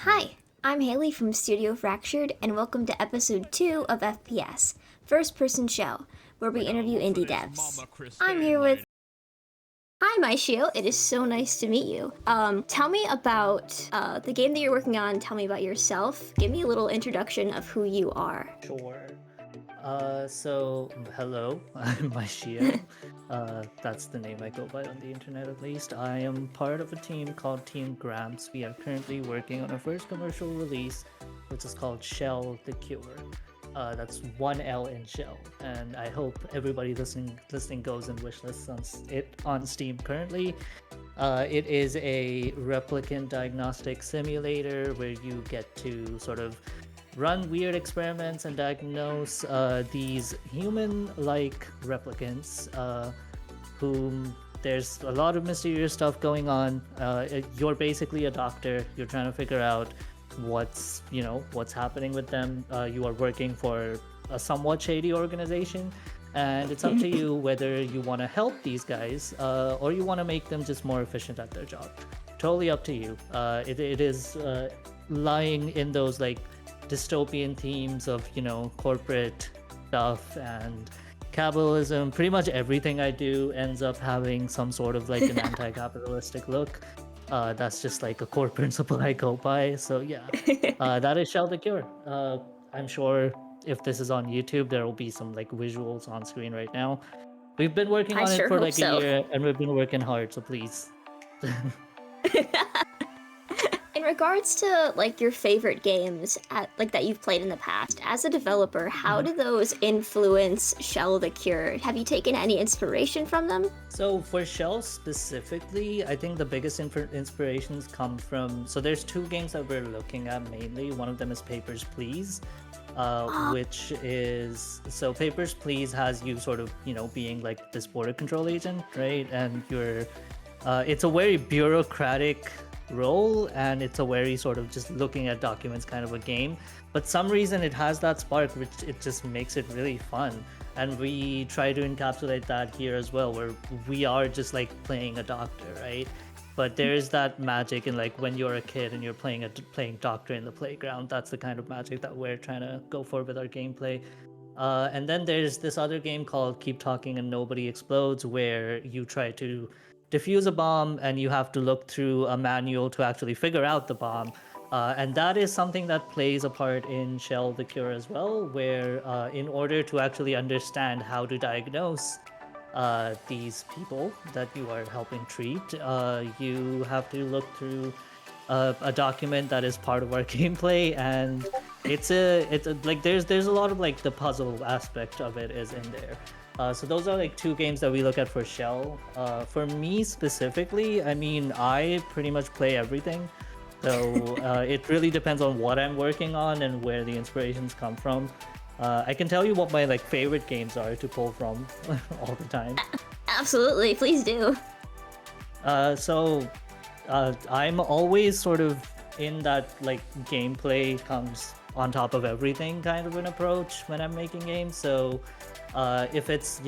Hi, I'm Haley from Studio Fractured, and welcome to episode 2 of FPS, First Person Show, where we interview indie devs. I'm here with... Hi, myshio. It is so nice to meet you. Tell me about the game that you're working on. Tell me about yourself. Give me a little introduction of who you are. Sure. Hello, I'm myshio. That's the name I go by on the internet at least. I am part of a team called Team Gramps. We are currently working on our first commercial release, which is called SHEL The Cure. That's one L in SHEL, and I hope everybody listening goes and wishlists it on Steam currently. It is a Replicant Diagnostics Simulator where you get to sort of run weird experiments and diagnose these human-like replicants whom there's a lot of mysterious stuff going on. You're basically a doctor. You're trying to figure out what's happening with them. You are working for a somewhat shady organization, and it's up to you whether you want to help these guys or you want to make them just more efficient at their job. Totally up to you. It is lying in those like dystopian themes of corporate stuff and capitalism. Pretty much everything I do ends up having some sort of like an anti-capitalistic look. That's just like a core principle I go by. So yeah, that is SHEL the Cure. I'm sure if this is on YouTube, there will be some like visuals on screen right now. We've been working I on it sure for hope like a so. year, and we've been working hard. So please. In regards to like your favorite games that you've played in the past, as a developer, how do those influence SHEL the Cure? Have you taken any inspiration from them? So for SHEL specifically, I think the biggest inspirations come from, so there's two games that we're looking at mainly. One of them is Papers, Please, which is, so Papers, Please has you sort of, being like this border control agent, right? And it's a very bureaucratic role, and it's a very sort of just looking at documents kind of a game, but some reason it has that spark which it just makes it really fun, and we try to encapsulate that here as well, where we are just like playing a doctor, right? But there's that magic in like when you're a kid and you're playing doctor in the playground. That's the kind of magic that we're trying to go for with our gameplay. And then there's this other game called Keep Talking and Nobody Explodes, where you try to defuse a bomb and you have to look through a manual to actually figure out the bomb. And that is something that plays a part in SHEL the Cure as well, where in order to actually understand how to diagnose these people that you are helping treat, you have to look through a document that is part of our gameplay, and it's like there's a lot of like the puzzle aspect of it is in there. So those are like two games that we look at for SHEL. For me specifically, I mean, I pretty much play everything. So it really depends on what I'm working on and where the inspirations come from. I can tell you what my like favorite games are to pull from all the time. Absolutely, please do. I'm always sort of in that like gameplay comes on top of everything kind of an approach when I'm making games. So if it's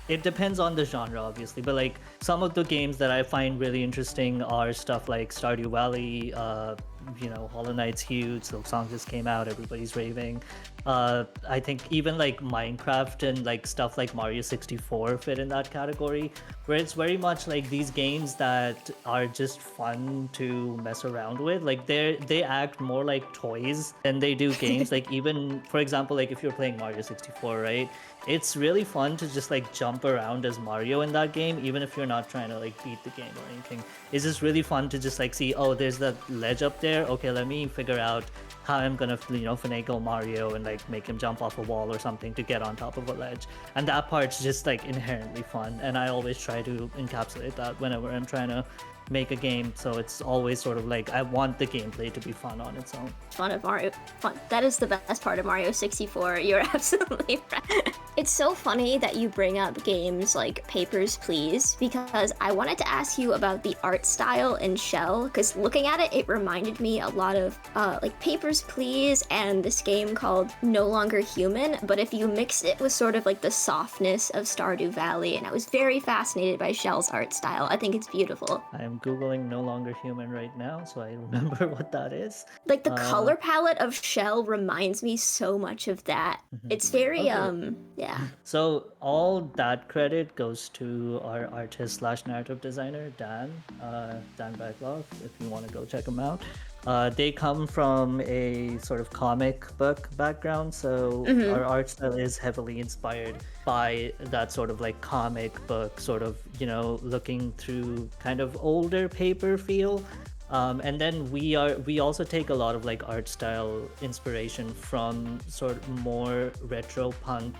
it depends on the genre obviously, but like some of the games that I find really interesting are stuff like Stardew Valley, Hollow Knight's huge, so song just came out, everybody's raving. I think even like Minecraft and like stuff like Mario 64 fit in that category, where it's very much like these games that are just fun to mess around with. Like they act more like toys than they do games. Like even for example, like if you're playing Mario 64, right? It's really fun to just like jump around as Mario in that game, even if you're not trying to like beat the game or anything. It's just really fun to just like see, oh, there's that ledge up there. Okay, let me figure out how I'm gonna finagle Mario and like make him jump off a wall or something to get on top of a ledge. And that part's just like inherently fun, and I always try to encapsulate that whenever I'm trying to make a game. So it's always sort of like I want the gameplay to be fun on its own. Fun of Mario. Fun. That is the best part of Mario 64. You're absolutely right. It's so funny that you bring up games like Papers, Please, because I wanted to ask you about the art style in SHEL, because looking at it, it reminded me a lot of like Papers, Please and this game called No Longer Human, but if you mix it with sort of like the softness of Stardew Valley, and I was very fascinated by SHEL's art style. I think it's beautiful. I'm I'm Googling no longer human right now, so I remember what that is. Like the Uh, color palette of SHEL reminds me so much of that. mhm. It's very Okay. yeah. So all that credit goes to our artist slash narrative designer, Dan Backlov, if you want to go check him out. They come from a sort of comic book background, so Hmm. our art style is heavily inspired by that sort of like comic book, sort of, looking through kind of older paper feel. And then we also take a lot of like art style inspiration from sort of more retro punk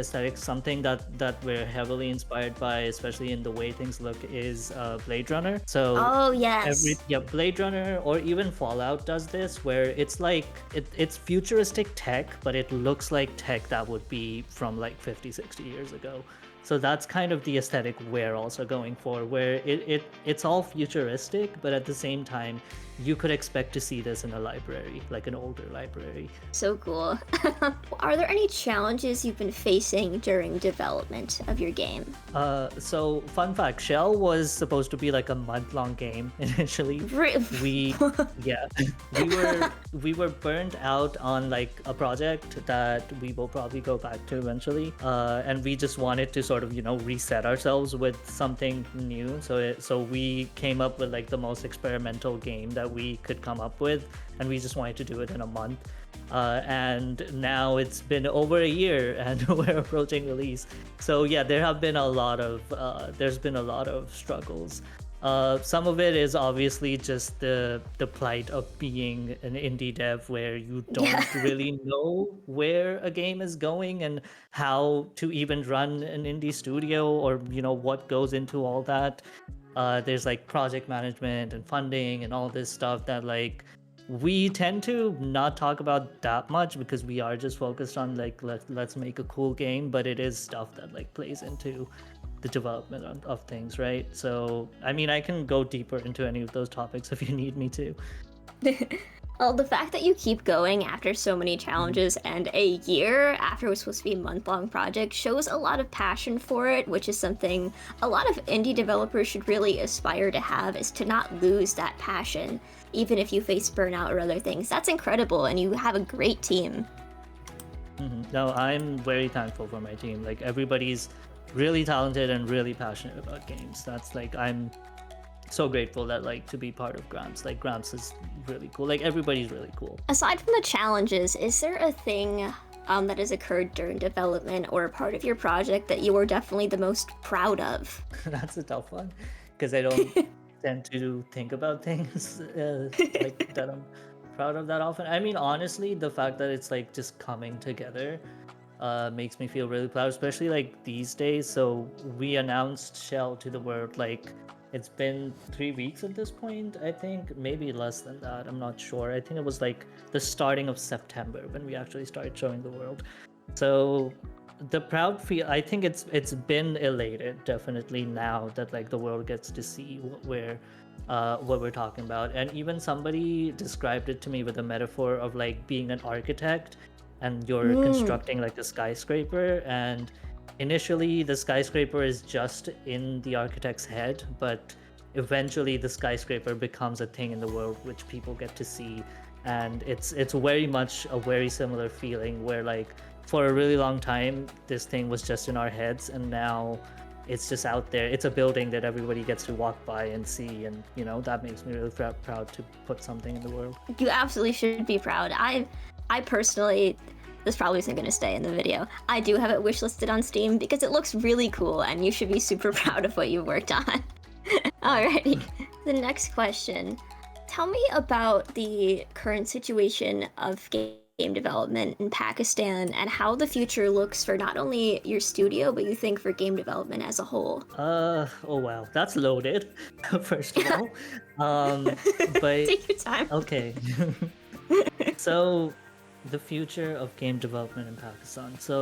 aesthetics. Something that we're heavily inspired by, especially in the way things look, is Blade Runner. So Oh yes. Blade Runner or even Fallout does this, where it's like it's futuristic tech, but it looks like tech that would be from like 50, 60 years ago. So that's kind of the aesthetic we're also going for, where it's all futuristic, but at the same time, you could expect to see this in a library, like an older library. So cool. Are there any challenges you've been facing during development of your game? So fun fact, Shell was supposed to be like a month-long game initially. We yeah, we were burned out on like a project that we will probably go back to eventually, and we just wanted to sort of reset ourselves with something new. So we came up with like the most experimental game that we could come up with, and we just wanted to do it in a month. And now it's been over a year and we're approaching release. So yeah, there's been a lot of struggles. Some of it is obviously just the plight of being an indie dev, where you don't Yeah. really know where a game is going and how to even run an indie studio, or what goes into all that. There's like project management and funding and all this stuff that like we tend to not talk about that much, because we are just focused on like let's make a cool game, but it is stuff that like plays into the development of things, right? So I mean, I can go deeper into any of those topics if you need me to. Well, the fact that you keep going after so many Mhm. challenges and a year after it was supposed to be a month-long project shows a lot of passion for it, which is something a lot of indie developers should really aspire to have, is to not lose that passion, even if you face burnout or other things. That's incredible, and you have a great team. No, I'm very thankful for my team. Like everybody's really talented and really passionate about games. That's like I'm so grateful that like to be part of Grants. Like Grants is really cool. Like everybody's really cool. Aside from the challenges, is there a thing that has occurred during development or a part of your project that you are definitely the most proud of? That's a tough one, because I don't tend to think about things like that I'm proud of that often. I mean, honestly, the fact that it's like just coming together makes me feel really proud, especially like these days. So we announced Shell to the world like it's been 3 weeks at this point, I think, maybe less than that. I'm not sure. I think it was like the starting of September when we actually started showing the world. So the proud feel, I think it's been elated definitely now that like the world gets to see what we're talking about. And even somebody described it to me with a metaphor of like being an architect and you're Mm. constructing like a skyscraper, and initially the skyscraper is just in the architect's head, but eventually the skyscraper becomes a thing in the world which people get to see. And it's very much a very similar feeling, where like for a really long time this thing was just in our heads, and now it's just out there. It's a building that everybody gets to walk by and see, and that makes me really proud to put something in the world. You absolutely should be proud. I personally, this probably isn't going to stay in the video. I do have it wishlisted on Steam because it looks really cool, and you should be super proud of what you worked on. Alrighty, the next question. Tell me about the current situation of game development in Pakistan and how the future looks for not only your studio, but you think for game development as a whole. Oh wow, that's loaded. First of all, but Take your time. okay. So the future of game development in Pakistan. So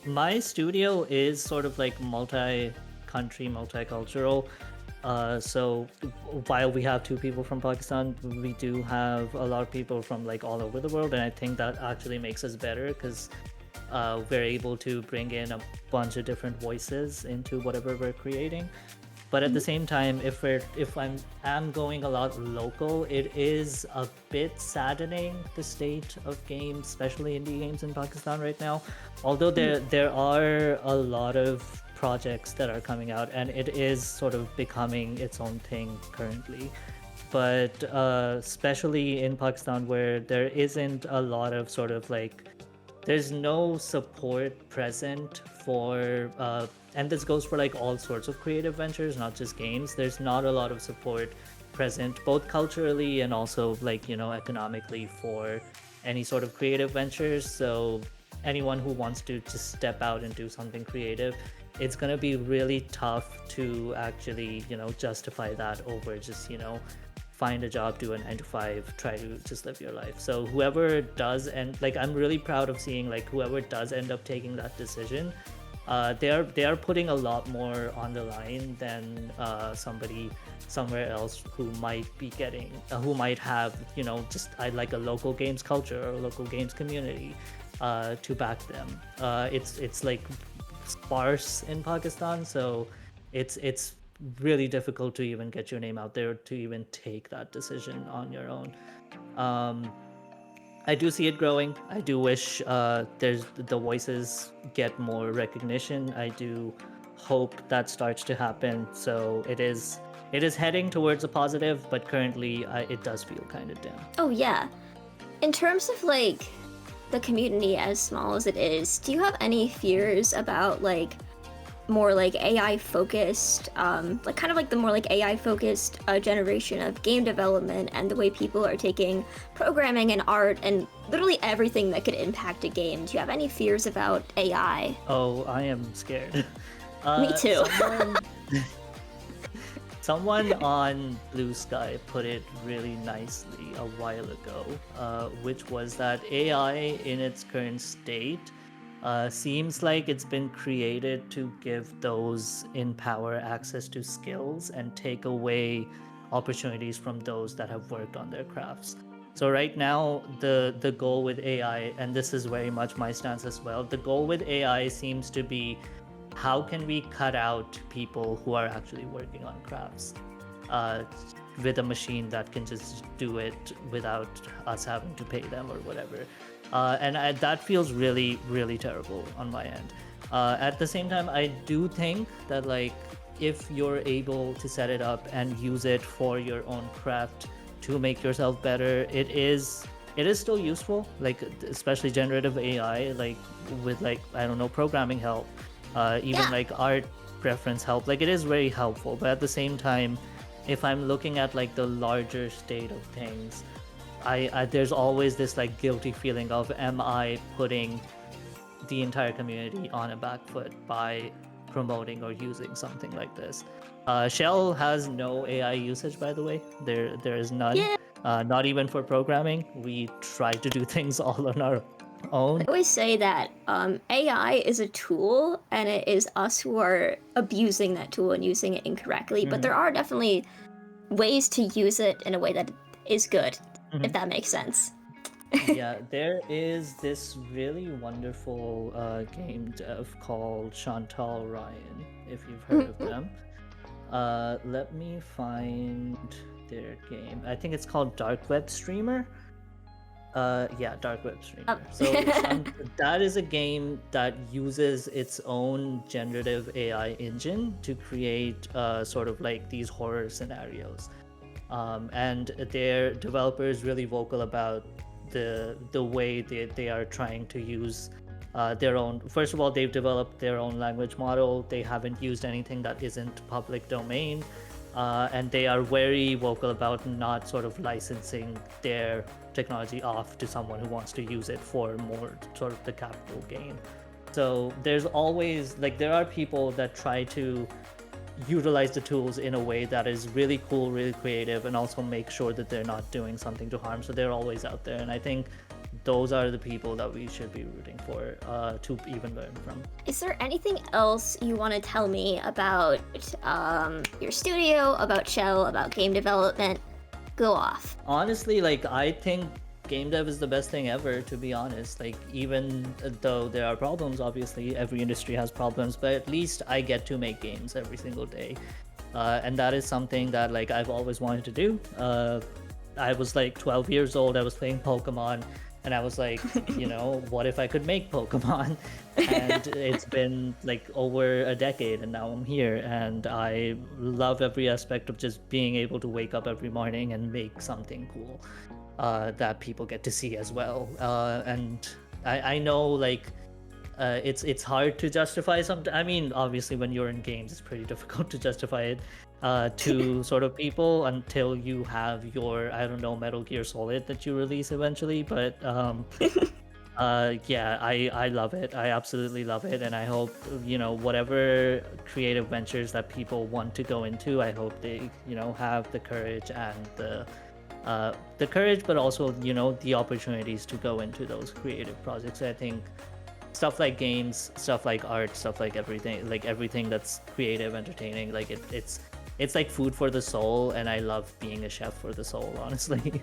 my studio is sort of like multi-country, multicultural. So while we have two people from Pakistan, we do have a lot of people from like all over the world, and I think that actually makes us better, because we're able to bring in a bunch of different voices into whatever we're creating. But at the same time, if am going a lot local, it is a bit saddening, the state of games, especially indie games in Pakistan right now. Although there are a lot of projects that are coming out, and it is sort of becoming its own thing currently. But especially in Pakistan, where there isn't a lot of sort of like, there's no support present for and this goes for like all sorts of creative ventures, not just games. There's not a lot of support present, both culturally and also like, you know, economically, for any sort of creative ventures. So anyone who wants to just step out and do something creative, it's going to be really tough to actually, you know, justify that over just, you know, find a job, do a 9 to 5, try to just live your life. So whoever does, and like, I'm really proud of seeing like whoever does end up taking that decision, they are putting a lot more on the line than somebody somewhere else who might be getting, who might have, you know, just like a local games culture or a local games community to back them. It's like sparse in Pakistan, so it's really difficult to even get your name out there, to even take that decision on your own. I do see it growing. I do wish there's the voices get more recognition. I do hope that starts to happen. So it is heading towards a positive, but currently it does feel kind of down. Oh yeah. In terms of like the community as small as it is, do you have any fears about like more like AI focused, like kind of like the more like AI focused generation of game development, and the way people are taking programming and art and literally everything that could impact a game? Do you have any fears about AI? Oh, I am scared. Me too. Someone on Blue Sky put it really nicely a while ago, which was that AI in its current state seems like it's been created to give those in power access to skills and take away opportunities from those that have worked on their crafts. So right now, the goal with AI, and this is very much my stance as well, the goal with AI seems to be, how can we cut out people who are actually working on crafts with a machine that can just do it without us having to pay them or whatever. That feels really, really terrible on my end. At the same time, I do think that like, if you're able to set it up and use it for your own craft to make yourself better, it is still useful, like especially generative AI, like with like, I don't know, programming help, even like art preference help, like it is very helpful. But at the same time, if I'm looking at like the larger state of things, I there's always this like guilty feeling of, am I putting the entire community on a back foot by promoting or using something like this? SHEL has no AI usage, by the way. There is none. Yeah. Not even for programming. We try to do things all on our own. I always say that AI is a tool, and it is us who are abusing that tool and using it incorrectly. But there are definitely ways to use it in a way that is good, if that makes sense. Yeah, there is this really wonderful game dev called Chantal Ryan, if you've heard of them. Let me find their game. I think it's called Dark Web Streamer. Yeah, Dark Web Streamer. So that is a game that uses its own generative AI engine to create sort of like these horror scenarios. And their developer is really vocal about the way they are trying to use their own. First of all, they've developed their own language model. They haven't used anything that isn't public domain, and they are very vocal about not sort of licensing their technology off to someone who wants to use it for more sort of the capital gain. So there's always like, there are people that try to utilize the tools in a way that is really cool, really creative, and also make sure that they're not doing something to harm. So they're always out there, and I think those are the people that we should be rooting for to even learn from. Is there anything else you want to tell me about your studio, about SHEL, about game development? Go off. Honestly, like, I think game dev is the best thing ever, to be honest. Like, even though there are problems, obviously every industry has problems, but at least I get to make games every single day. and that is something that like I've always wanted to do. I was like 12 years old. I was playing Pokemon, and I was like, what if I could make Pokemon? And it's been like over a decade, and now I'm here, and I love every aspect of just being able to wake up every morning and make something cool that people get to see as well. And I know like it's hard to justify some. I mean, obviously, when you're in games, it's pretty difficult to justify it to sort of people until you have your, I don't know, Metal Gear Solid that you release eventually. But yeah, I love it. I absolutely love it, and I hope whatever creative ventures that people want to go into, I hope they have the courage and the courage, but also the opportunities to go into those creative projects. I think stuff like games, stuff like art, stuff like everything that's creative, entertaining, like it's like food for the soul, and I love being a chef for the soul, honestly.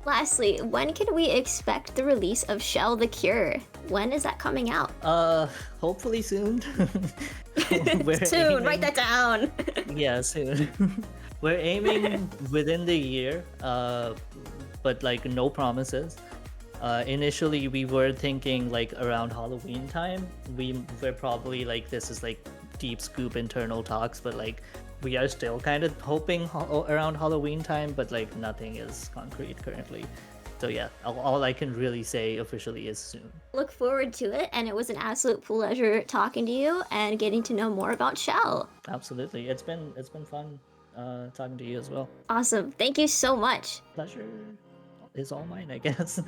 Lastly, when can we expect the release of SHEL the Cure? When is that coming out? Hopefully soon. Soon, write that down. Yeah, soon. We're aiming within the year, but like no promises. Initially we were thinking like around Halloween time. We're probably like, this is like deep scoop internal talks, but like we are still kind of hoping around Halloween time, but like nothing is concrete currently. So yeah, all I can really say officially is soon. Look forward to it, and it was an absolute pleasure talking to you and getting to know more about SHEL. Absolutely, it's been fun talking to you as well. Awesome, thank you so much. Pleasure is all mine, I guess.